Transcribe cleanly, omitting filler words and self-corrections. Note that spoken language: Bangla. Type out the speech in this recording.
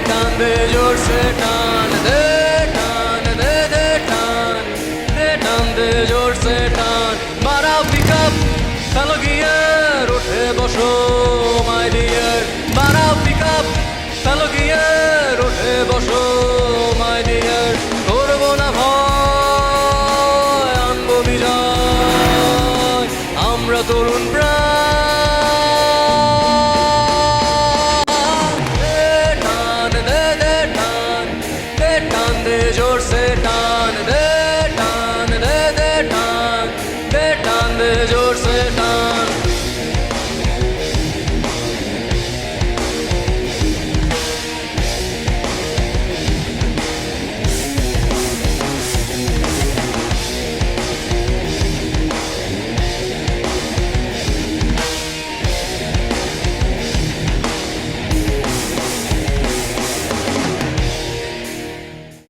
টান দে জোর সে টান দে টান দে দে টান দে টান দে জোর সে টান মারাও পিকআপ ফেলো গিয়ার উঠে বসো মাই ডিয়ার মারাও পিকআপ ফেলো গিয়ার উঠে বসো